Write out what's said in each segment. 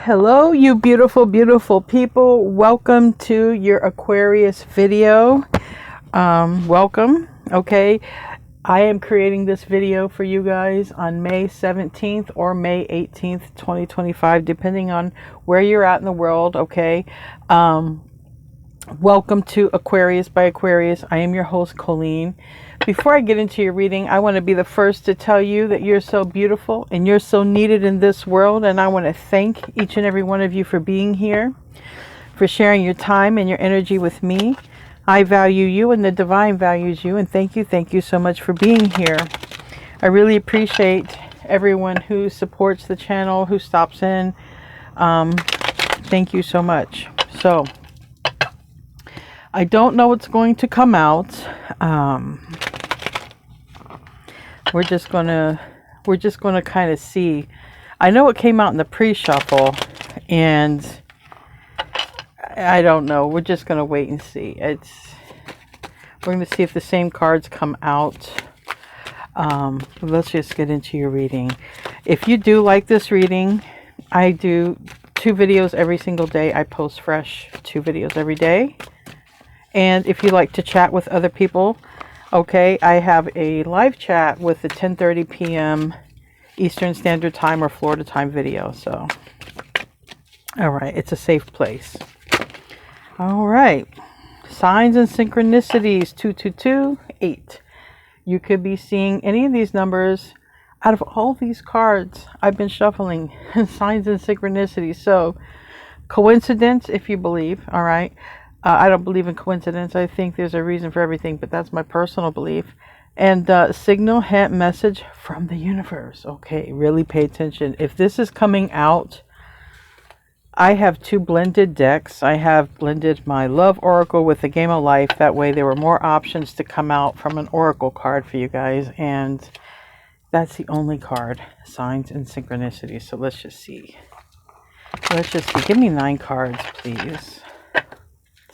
Hello, you beautiful, beautiful people. Welcome to your Aquarius video. Welcome. Okay. I am creating this video for you guys on May 17th or May 18th, 2025, depending on where you're at in the world. Okay. Welcome to Aquarius by Aquarius. I am your host, Colleen. Before I get into your reading, I want to be the first to tell you that you're so beautiful and you're so needed in this world. And I want to thank each and every one of you for being here, for sharing your time and your energy with me. I value you and the divine values you. And thank you so much for being here. I really appreciate everyone who supports the channel, who stops in. Thank you so much. So, I don't know what's going to come out. We're just gonna kind of see. I know it came out in the pre-shuffle, and I don't know. We're just gonna wait and see. We're gonna see if the same cards come out. Let's just get into your reading. If you do like this reading, I do 2 videos every single day. I post fresh 2 videos every day. And if you like to chat with other people, okay, I have a live chat with the 10:30 p.m. Eastern Standard Time or Florida time video. So, all right, it's a safe place. All right, signs and synchronicities 2228. You could be seeing any of these numbers out of all these cards I've been shuffling. Signs and synchronicities. So, coincidence, if you believe. All right. I don't believe in coincidence. I think there's a reason for everything, but that's my personal belief. And signal, hint, message from the universe. Okay, really pay attention. If this is coming out, I have 2 blended decks. I have blended my Love Oracle with the Game of Life. That way there were more options to come out from an Oracle card for you guys. And that's the only card, signs and synchronicities. So let's just see. Give me 9 cards, please.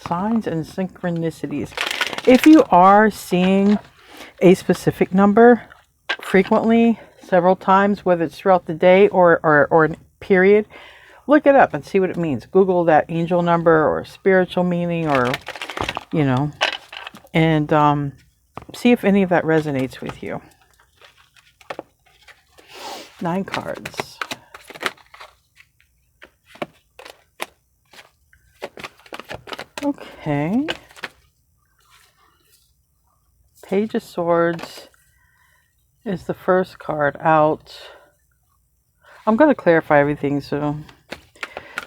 Signs and synchronicities. If you are seeing a specific number frequently, several times, whether it's throughout the day or a period, look it up and see what it means. Google that angel number or spiritual meaning, or and see if any of that resonates with you. 9 cards. Okay. Page of Swords is the first card out. I'm going to clarify everything. So,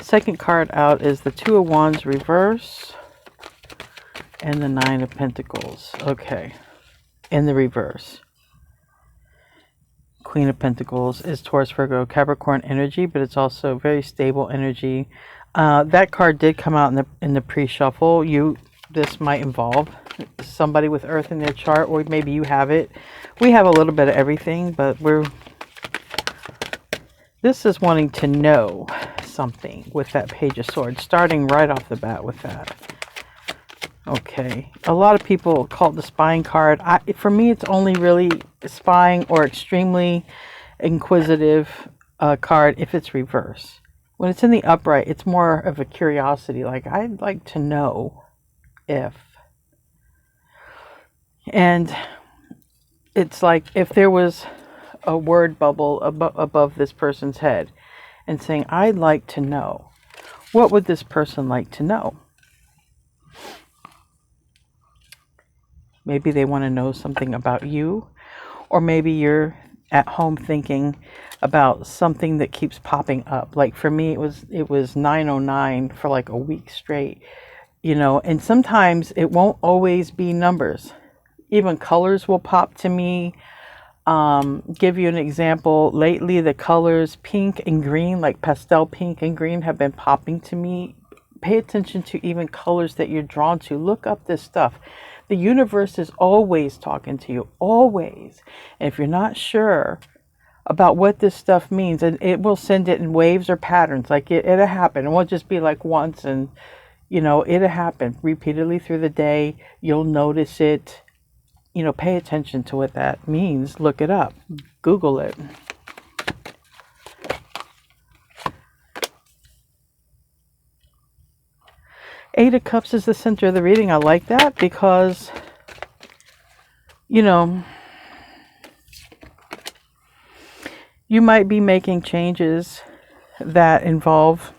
second card out is the 2 of Wands reverse and the 9 of Pentacles. Okay. In the reverse. Queen of Pentacles is Taurus, Virgo, Capricorn energy, but it's also very stable energy. That card did come out in the pre-shuffle. This might involve somebody with Earth in their chart, or maybe you have it. We have a little bit of everything, but this is wanting to know something with that Page of Swords, starting right off the bat with that. Okay, a lot of people call it the spying card. For me, it's only really spying or extremely inquisitive card if it's reverse. When it's in the upright, it's more of a curiosity. Like, I'd like to know if. And it's like if there was a word bubble above this person's head and saying, I'd like to know. What would this person like to know? Maybe they want to know something about you. Or maybe you're at home thinking about something that keeps popping up. Like for me, it was 909 for like a week straight, and sometimes it won't always be numbers. Even colors will pop to me. Give you an example. Lately, the colors pink and green, like pastel pink and green, have been popping to me. Pay attention to even colors that you're drawn to. Look up this stuff. The universe is always talking to you, always. And if you're not sure about what this stuff means, and it will send it in waves or patterns. Like it'll happen. It won't just be like once, and it'll happen repeatedly through the day. You'll notice it. Pay attention to what that means. Look it up. Google it. Eight of Cups is the center of the reading. I like that because, you know, you might be making changes that involve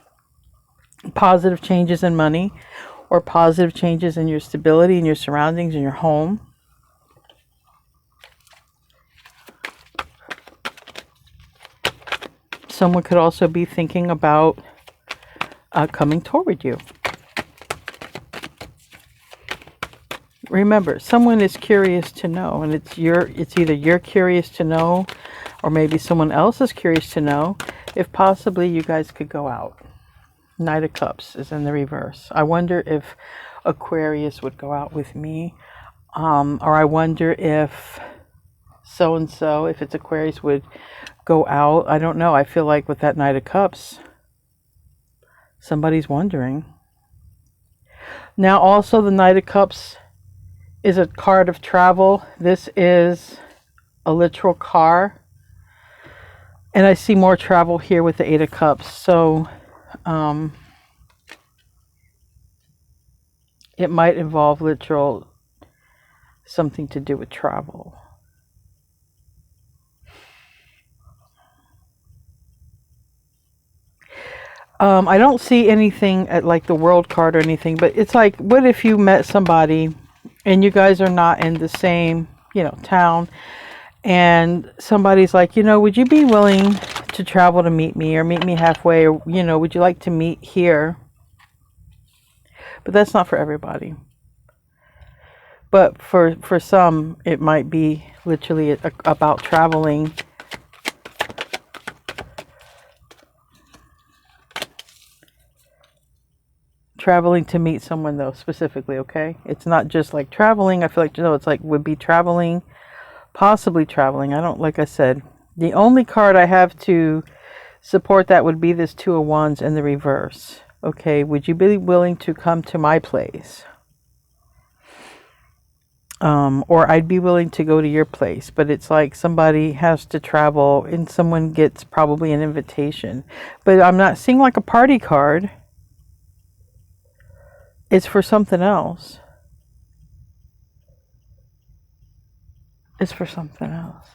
positive changes in money or positive changes in your stability, in your surroundings, in your home. Someone could also be thinking about coming toward you. Remember, someone is curious to know, and it's either you're curious to know, or maybe someone else is curious to know if possibly you guys could go out. Knight of Cups is in the reverse. I wonder if Aquarius would go out with me, or I wonder if so-and-so, if it's Aquarius, would go out. I don't know. I feel like with that Knight of Cups, somebody's wondering. Now also the Knight of Cups is a card of travel. This is a literal car. And I see more travel here with the Eight of Cups. So it might involve literal something to do with travel. I don't see anything at like the World card or anything, but it's like, what if you met somebody and you guys are not in the same, town, and somebody's like, would you be willing to travel to meet me, or meet me halfway, or, would you like to meet here? But that's not for everybody. But for some, it might be literally about traveling. Traveling to meet someone, though, specifically, okay? It's not just like traveling. I feel like, it's like would be traveling, possibly traveling. I don't, like I said, the only card I have to support that would be this Two of Wands in the reverse. Okay, would you be willing to come to my place? Or I'd be willing to go to your place. But it's like somebody has to travel and someone gets probably an invitation. But I'm not seeing like a party card. It's for something else. It's for something else.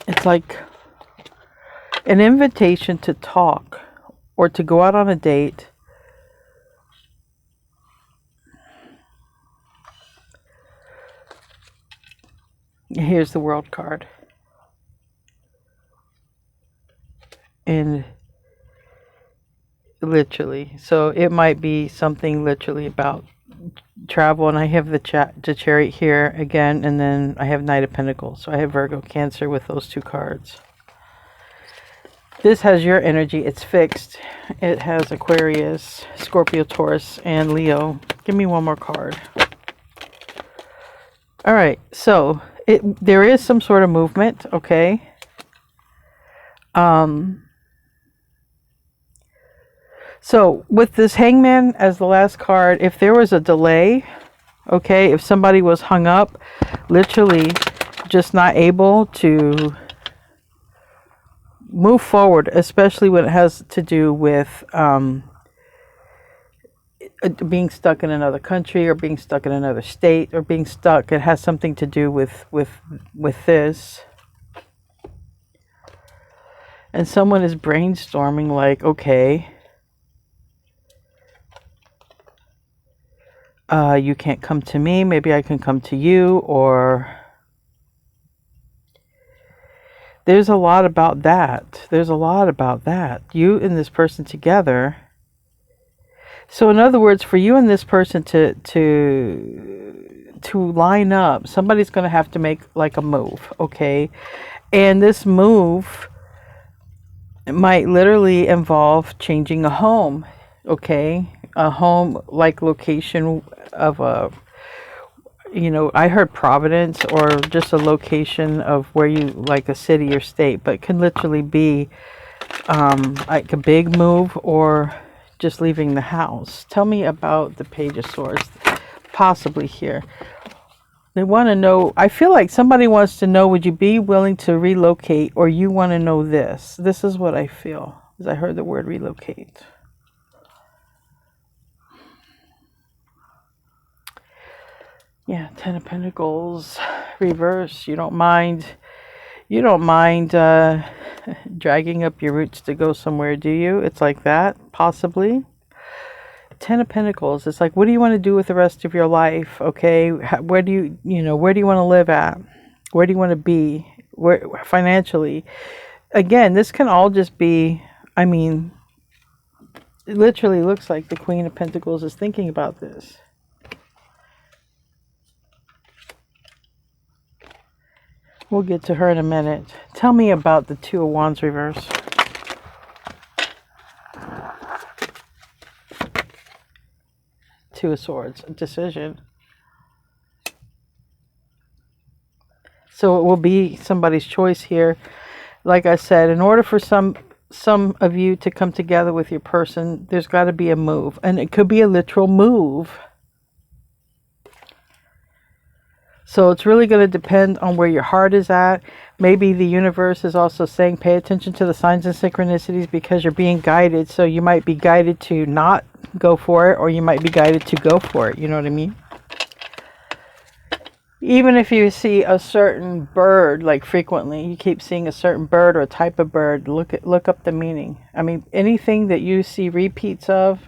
It's like an invitation to talk or to go out on a date. Here's the World card. And literally, so it might be something literally about travel. And I have the Chariot here again, and then I have Knight of Pentacles. So I have Virgo, Cancer with those two cards. This has your energy. It's fixed. It has Aquarius, Scorpio, Taurus, and Leo. Give me one more card. All right, so there is some sort of movement, okay? So with this Hangman as the last card, if there was a delay, okay, if somebody was hung up, literally just not able to move forward, especially when it has to do with being stuck in another country, or being stuck in another state, or being stuck, it has something to do with this. And someone is brainstorming like, okay, you can't come to me, maybe I can come to you, or there's a lot about that. There's a lot about that. You and this person together. So in other words, for you and this person to line up, somebody's going to have to make like a move, okay? And this move might literally involve changing a home, okay? A home like location of a, I heard Providence, or just a location of where you, like a city or state, but it can literally be like a big move, or just leaving the house. Tell me about the Page of Swords, possibly here. They want to know, I feel like somebody wants to know, would you be willing to relocate, or you want to know this. This is what I feel, as I heard the word relocate. Yeah, Ten of Pentacles reverse. You don't mind dragging up your roots to go somewhere, do you? It's like that, possibly. Ten of Pentacles. It's like, what do you want to do with the rest of your life? Okay, where do you where do you want to live at? Where do you want to be? Where financially? Again, this can all just be, I mean, it literally looks like the Queen of Pentacles is thinking about this. We'll get to her in a minute. Tell me about the Two of Wands reverse. Two of Swords, decision. So it will be somebody's choice here. Like I said, in order for some of you to come together with your person, there's got to be a move. And it could be a literal move. So it's really going to depend on where your heart is at. Maybe the universe is also saying pay attention to the signs and synchronicities because you're being guided. So you might be guided to not go for it, or you might be guided to go for it. You know what I mean? Even if you see a certain bird, like frequently, you keep seeing a certain bird or a type of bird, look up the meaning. I mean, anything that you see repeats of,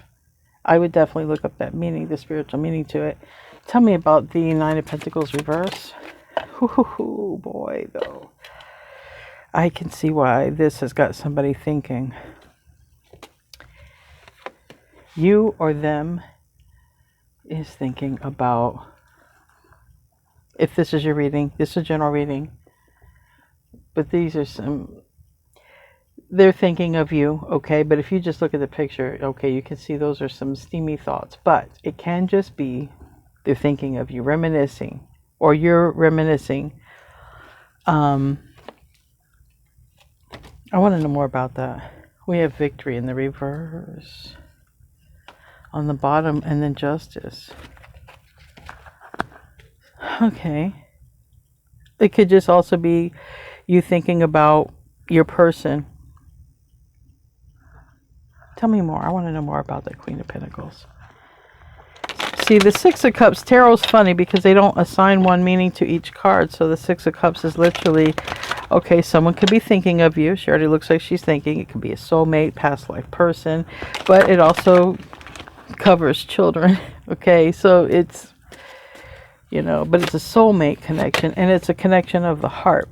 I would definitely look up that meaning, the spiritual meaning to it. Tell me about the Nine of Pentacles reverse. Ooh, boy, though. I can see why this has got somebody thinking. You or them is thinking about, if this is your reading, this is a general reading, but these are some, they're thinking of you, okay? But if you just look at the picture, okay, you can see those are some steamy thoughts, but it can just be they're thinking of you, reminiscing, or you're reminiscing. I want to know more about that. We have Victory in the reverse on the bottom, and then Justice. Okay. It could just also be you thinking about your person. Tell me more. I want to know more about the Queen of Pentacles. See, the Six of Cups, Tarot's funny because they don't assign one meaning to each card. So the Six of Cups is literally, okay, someone could be thinking of you. She already looks like she's thinking. It could be a soulmate, past life person. But it also covers children. Okay, so it's, you know, but it's a soulmate connection. And it's a connection of the heart.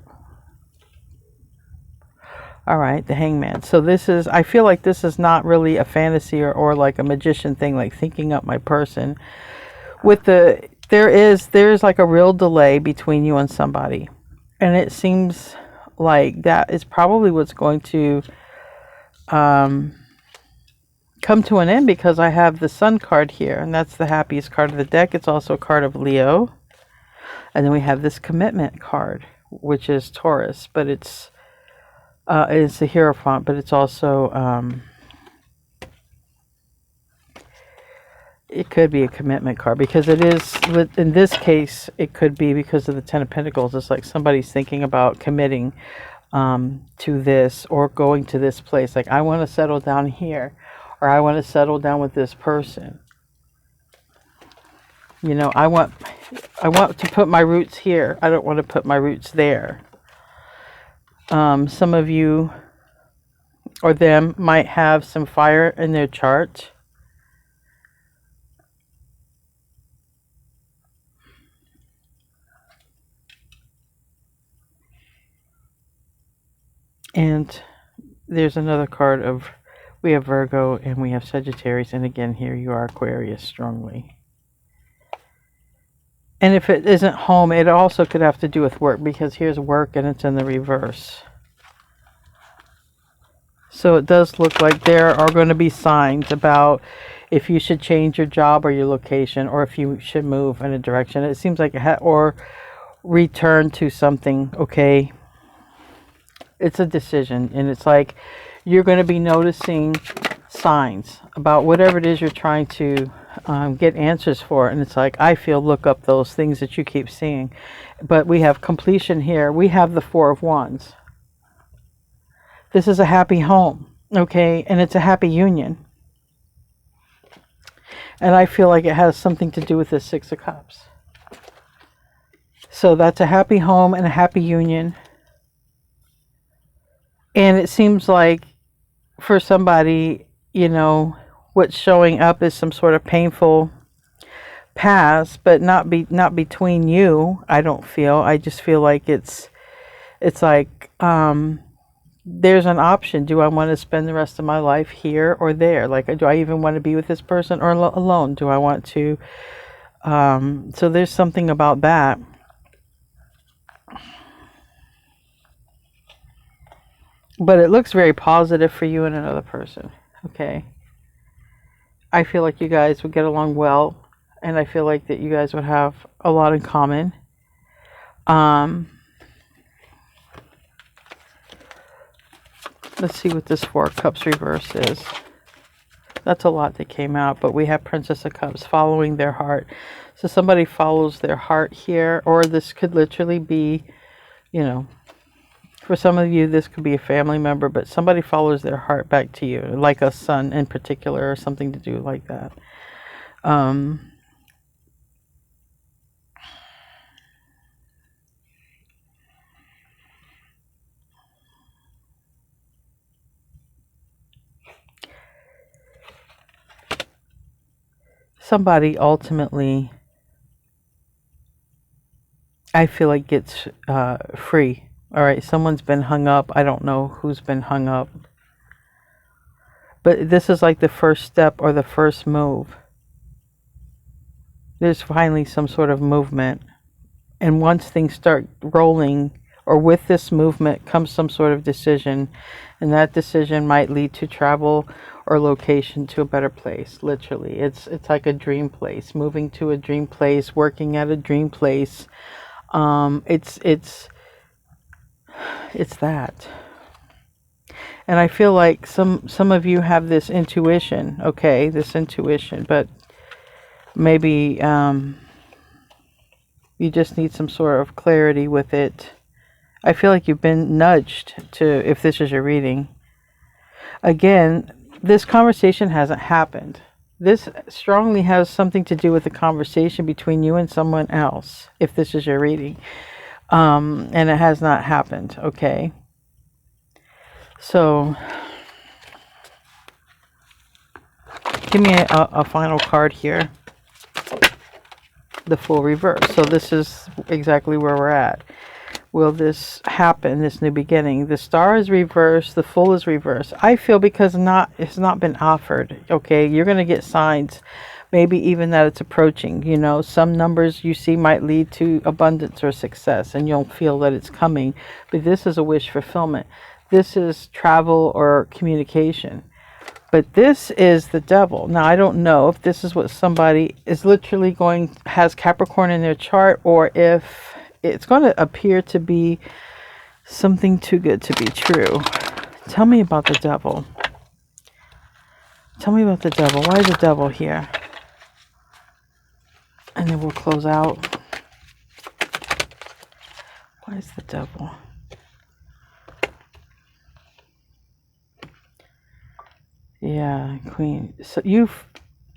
All right, the Hangman. So this is, I feel like this is not really a fantasy or like a magician thing, like thinking up my person. With the, there's like a real delay between you and somebody. And it seems like that is probably what's going to come to an end, because I have the Sun card here. And that's the happiest card of the deck. It's also a card of Leo. And then we have this Commitment card, which is Taurus. But it's a Hierophant, but it's also, it could be a commitment card, because it is, in this case, it could be because of the Ten of Pentacles. It's like somebody's thinking about committing to this, or going to this place. Like, I want to settle down here, or I want to settle down with this person. You know, I want to put my roots here. I don't want to put my roots there. Some of you or them might have some fire in their chart. And there's another card of, we have Virgo and we have Sagittarius. And again, here you are, Aquarius, strongly. And if it isn't home, it also could have to do with work, because here's work and it's in the reverse. So it does look like there are going to be signs about if you should change your job or your location, or if you should move in a direction. It seems like or return to something, okay? It's a decision, and it's like you're going to be noticing signs about whatever it is you're trying to get answers for. And it's like, I feel, look up those things that you keep seeing. But we have completion here. We have the Four of Wands. This is a happy home, okay? And it's a happy union. And I feel like it has something to do with the Six of Cups. So that's a happy home and a happy union. And it seems like for somebody, you know, what's showing up is some sort of painful past, but not between you. I don't feel. I just feel like it's like there's an option. Do I want to spend the rest of my life here or there? Like, do I even want to be with this person or alone? Do I want to? So there's something about that. But it looks very positive for you and another person. Okay. I feel like you guys would get along well, and I feel like that you guys would have a lot in common. Let's see what this Four of Cups reverse is. That's a lot that came out, but we have Princess of Cups, following their heart. So somebody follows their heart here, or this could literally be, you know, for some of you, this could be a family member, but somebody follows their heart back to you, like a son in particular, or something to do like that. Somebody ultimately, I feel like, gets free. All right, someone's been hung up. I don't know who's been hung up. But this is like the first step or the first move. There's finally some sort of movement. And once things start rolling, or with this movement comes some sort of decision. And that decision might lead to travel or location to a better place. Literally, it's like a dream place. Moving to a dream place, working at a dream place. It's that. And I feel like some of you have this intuition, okay, this intuition, but maybe you just need some sort of clarity with it. I feel like you've been nudged to, if this is your reading. Again, this conversation hasn't happened. This strongly has something to do with the conversation between you and someone else, if this is your reading. And it has not happened, okay? So, give me a final card here. The Fool reverse. So this is exactly where we're at. Will this happen, this new beginning? The Star is reversed, the Fool is reversed. I feel because it's not been offered, okay? You're going to get signs, maybe even that it's approaching. You know, some numbers you see might lead to abundance or success, and you'll feel that it's coming. But this is a wish fulfillment. This is travel or communication. But this is the Devil. Now, I don't know if this is what somebody is literally has Capricorn in their chart, or if it's going to appear to be something too good to be true. Tell me about the Devil. Tell me about the Devil. Why is the Devil here? And then we'll close out. Why is the Devil? Yeah, Queen. So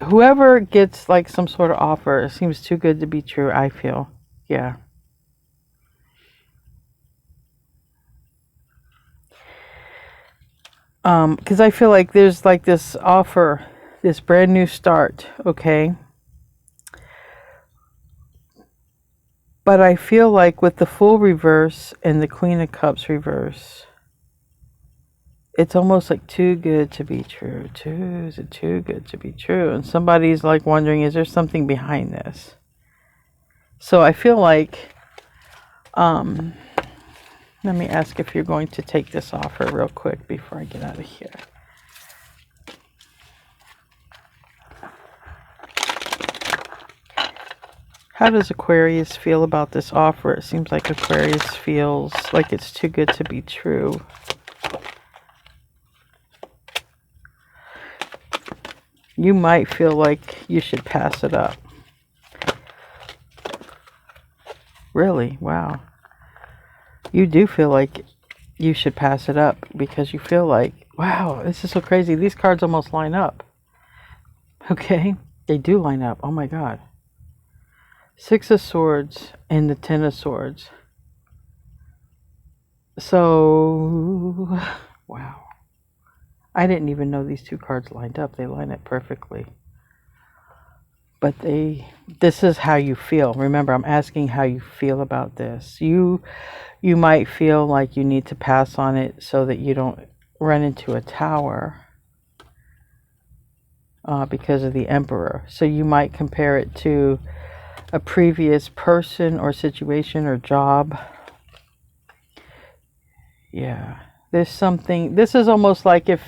whoever gets like some sort of offer, it seems too good to be true, I feel. Yeah. Because I feel like there's like this offer, this brand new start, okay? But I feel like with the Fool reverse and the Queen of Cups reverse, it's almost like too good to be true. Is it too good to be true? And somebody's like wondering, is there something behind this? So I feel like, let me ask if you're going to take this offer real quick before I get out of here. How does Aquarius feel about this offer? It seems like Aquarius feels like it's too good to be true. You might feel like you should pass it up. Really? Wow. You do feel like you should pass it up because you feel like, wow, this is so crazy. These cards almost line up. Okay? They do line up. Oh my God. Six of Swords and the Ten of Swords. So, wow. I didn't even know these two cards lined up. They line up perfectly. But this is how you feel. Remember, I'm asking how you feel about this. You might feel like you need to pass on it so that you don't run into a tower because of the Emperor. So you might compare it to a previous person or situation or job. Yeah. There's something, this is almost like if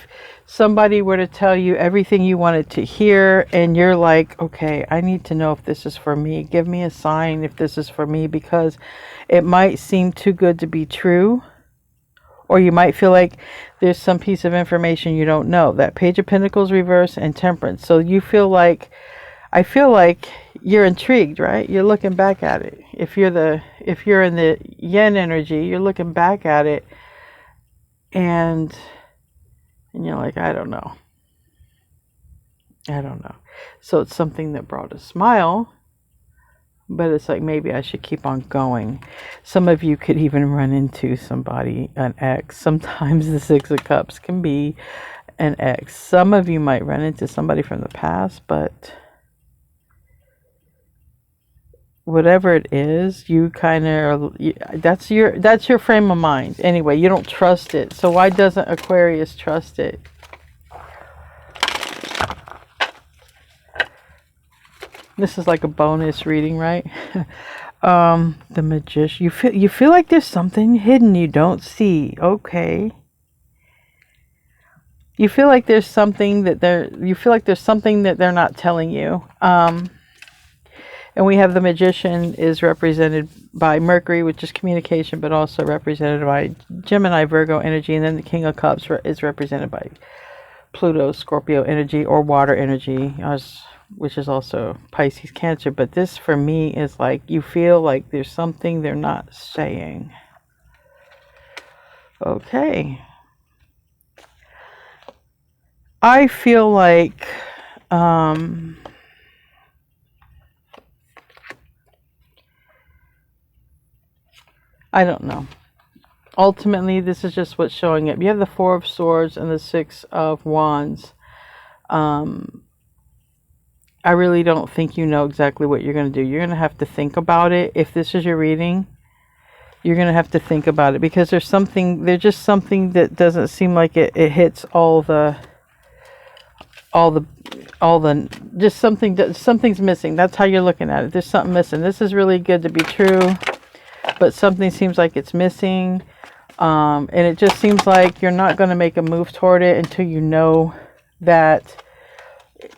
somebody were to tell you everything you wanted to hear and you're like, okay, I need to know if this is for me. Give me a sign if this is for me, because it might seem too good to be true. Or you might feel like there's some piece of information you don't know. That Page of Pentacles reverse and Temperance. So you feel like, I feel like you're intrigued, right? You're looking back at it. If you're in the yin energy, you're looking back at it. And you're like, I don't know. So it's something that brought a smile, but it's like, maybe I should keep on going. Some of you could even run into somebody, an ex. Sometimes the Six of Cups can be an ex. Some of you might run into somebody from the past, but whatever it is, you kind of, that's your frame of mind. Anyway, you don't trust it. So why doesn't Aquarius trust it? This is like a bonus reading, right? The Magician. You feel like there's something hidden you don't see. Okay. You feel like there's something that they're not telling you. And we have the Magician is represented by Mercury, which is communication, but also represented by Gemini, Virgo energy. And then the King of Cups is represented by Pluto, Scorpio energy, or water energy, which is also Pisces, Cancer. But this for me is like, you feel like there's something they're not saying. Okay. I feel like I don't know. Ultimately, this is just what's showing up. You have the Four of Swords and the Six of Wands. I really don't think you know exactly what you're going to do. You're going to have to think about it. If this is your reading, you're going to have to think about it, because there's just something that doesn't seem like it hits just something's missing. That's how you're looking at it. There's something missing. This is really good to be true, but something seems like it's missing. And it just seems like you're not going to make a move toward it until you know that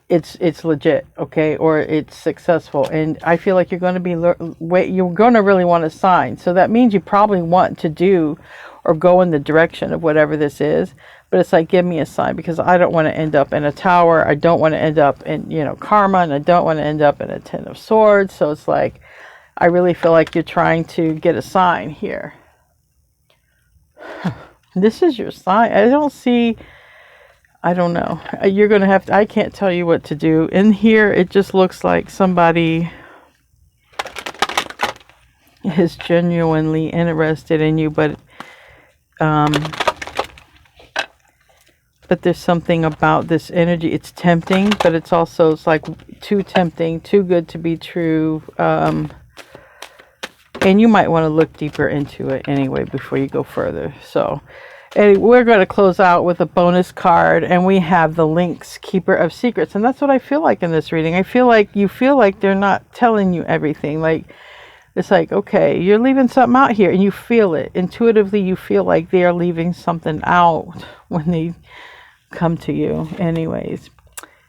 it's legit, okay, or it's successful. And I feel like you're going to really want to sign. So that means you probably want to do or go in the direction of whatever this is. But it's like, give me a sign, because I don't want to end up in a tower. I don't want to end up in, karma, and I don't want to end up in a Ten of Swords. So it's like, I really feel like you're trying to get a sign here. This is your sign. I don't know. You're going to have to, I can't tell you what to do. In here, it just looks like somebody is genuinely interested in you, but there's something about this energy. It's tempting, but it's like too tempting, too good to be true. And you might want to look deeper into it anyway before you go further. So anyway, we're going to close out with a bonus card, and we have the Lynx, Keeper of Secrets. And that's what I feel like in this reading. I feel like you feel like they're not telling you everything. Like, it's like, okay, you're leaving something out here, and you feel it. Intuitively, you feel like they are leaving something out when they come to you. Anyways,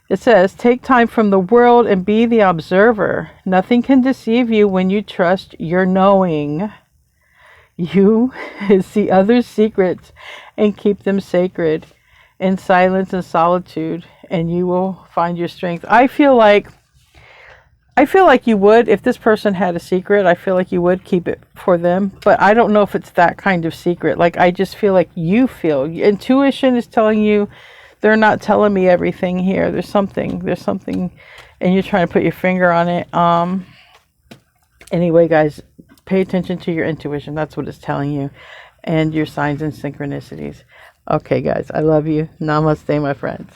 it says, take time from the world and be the observer. Nothing can deceive you when you trust your knowing. You see others' secrets and keep them sacred in silence and solitude, and you will find your strength. I feel like you would, if this person had a secret, I feel like you would keep it for them. But I don't know if it's that kind of secret. Like, I just feel like intuition is telling you, they're not telling me everything here. There's something, and you're trying to put your finger on it. Anyway, guys, pay attention to your intuition. That's what it's telling you. And your signs and synchronicities. Okay, guys, I love you. Namaste, my friends.